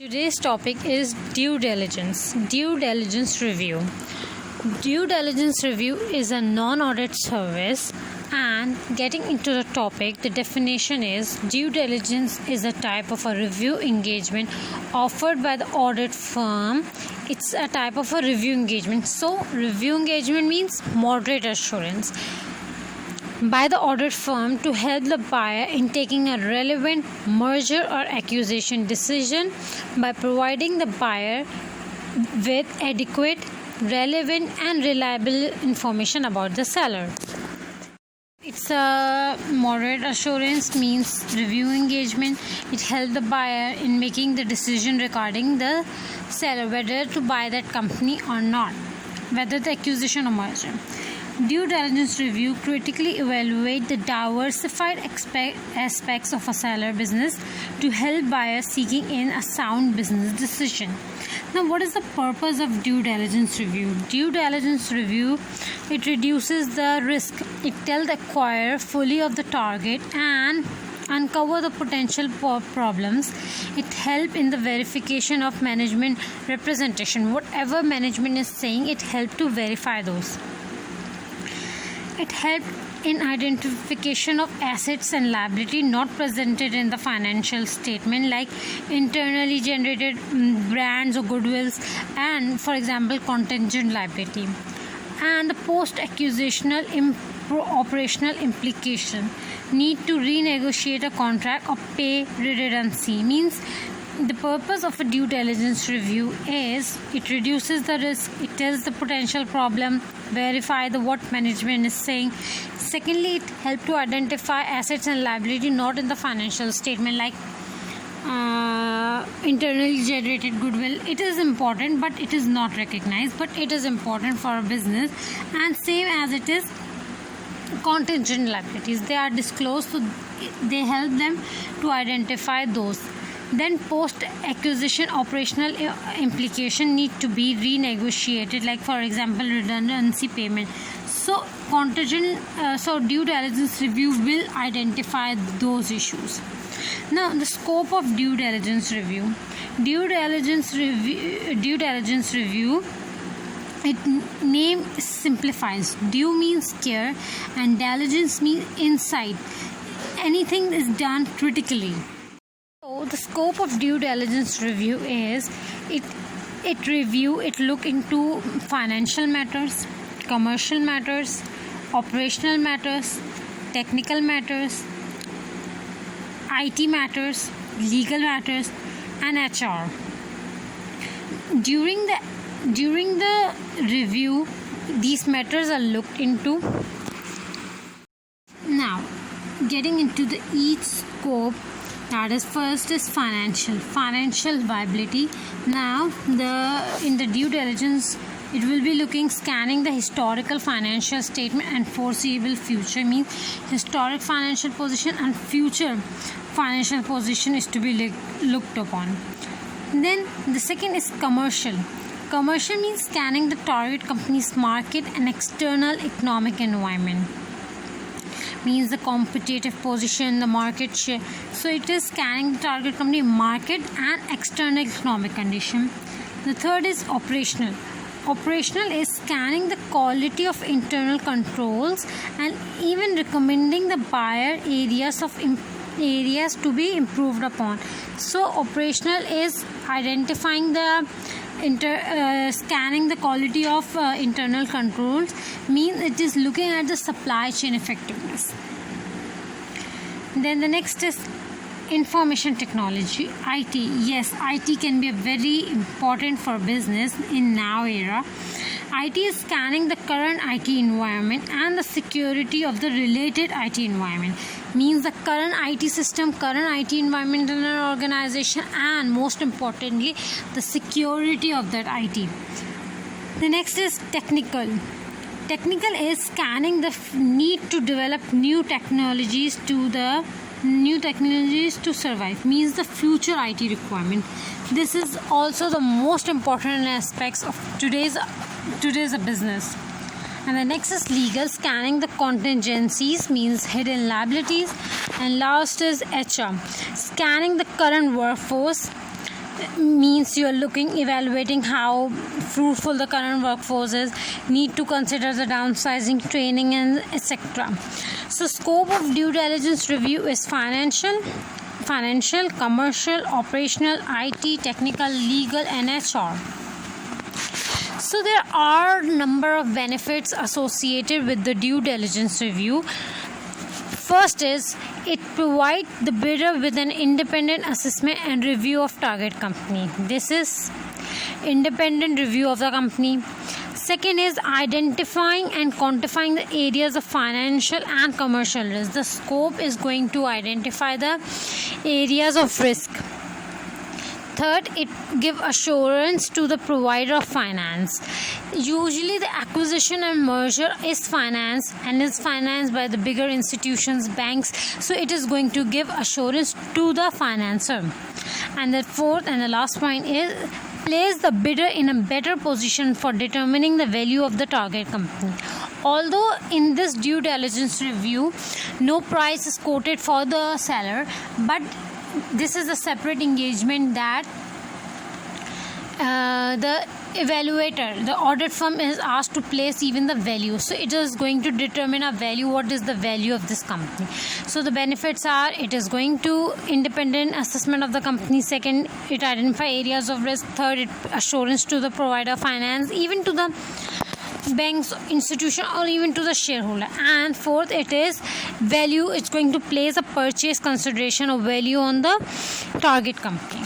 Today's topic is due diligence. Due diligence review. Due diligence review is a non-audit service, and getting into the topic, the definition is due diligence is a type of a review engagement offered by the audit firm. It's a type of a review engagement. So review engagement means moderate assurance by the audit firm to help the buyer in taking a relevant merger or acquisition decision by providing the buyer with adequate, relevant and reliable information about the seller. It's a moderate assurance means review engagement. It helps the buyer in making the decision regarding the seller, whether to buy that company or not, whether the acquisition or merger. Due diligence review critically evaluate the diversified aspects of a seller business to help buyers seeking in a sound business decision. Now, what is the purpose of due diligence review? Due diligence review, it reduces the risk. It tells the acquirer fully of the target and uncover the potential problems. It helps in the verification of management representation. Whatever management is saying, it helps to verify those. It helped in identification of assets and liability not presented in the financial statement, like internally generated brands or goodwills, and for example contingent liability. And the post-acquisitional operational implication, need to renegotiate a contract or pay redundancy. Means the purpose of a due diligence review is it reduces the risk, it tells the potential problem, verify the what management is saying. Secondly, it helps to identify assets and liability not in the financial statement, like internally generated goodwill. It is important, but it is not recognized, but it is important for a business. And same as it is contingent liabilities, they are disclosed, so they help them to identify those. Then post-acquisition operational implication need to be renegotiated, like for example redundancy payment. So due diligence review will identify those issues. Now, the scope of due diligence review. Due diligence review, it name simplifies. Due means care and diligence means insight. Anything is done critically. So the scope of due diligence review is it look into financial matters, commercial matters, operational matters, technical matters, IT matters, legal matters, and HR. During the review, these matters are looked into. Now, getting into the each scope. That is, first is financial viability. Now, in the due diligence, it will be scanning the historical financial statement and foreseeable future. Means historic financial position and future financial position is to be looked upon. Then the second is commercial. Commercial means scanning the target company's market and external economic environment. Means the competitive position, the market share. So it is scanning the target company market and external economic condition. The third is operational. Operational is scanning the quality of internal controls and even recommending the buyer areas to be improved upon. So operational is identifying the scanning the quality of internal controls, means it is looking at the supply chain effectiveness. Then the next is information technology, IT. Yes, IT can be very important for business in now era. IT is scanning the current IT environment and the security of the related IT environment. Means the current IT system, current IT environment in an organization, and most importantly, the security of that IT. The next is technical. Technical is scanning the need to develop new technologies to survive. Means the future IT requirement. This is also the most important aspects of today's business. And the next is legal, scanning the contingencies, means hidden liabilities. And last is HR, scanning the current workforce means you are evaluating how fruitful the current workforce is, need to consider the downsizing, training, and etc. So scope of due diligence review is financial, commercial, operational, IT, technical, legal, and HR. So there are number of benefits associated with the due diligence review. First is it provides the bidder with an independent assessment and review of target company. This is independent review of the company. Second is identifying and quantifying the areas of financial and commercial risk. The scope is going to identify the areas of risk. Third, it gives assurance to the provider of finance. Usually the acquisition and merger is financed and is financed by the bigger institutions, banks. So it is going to give assurance to the financer. And the fourth and the last point is place the bidder in a better position for determining the value of the target company. Although in this due diligence review, no price is quoted for the seller, but this is a separate engagement that the evaluator, the audit firm, is asked to place even the value. So it is going to determine a value, what is the value of this company. So the benefits are, it is going to independent assessment of the company. Second, it identify areas of risk. Third, it assurance to the provider finance, even to the banks, institution, or even to the shareholder. And fourth, it is value. It's going to place a purchase consideration of value on the target company.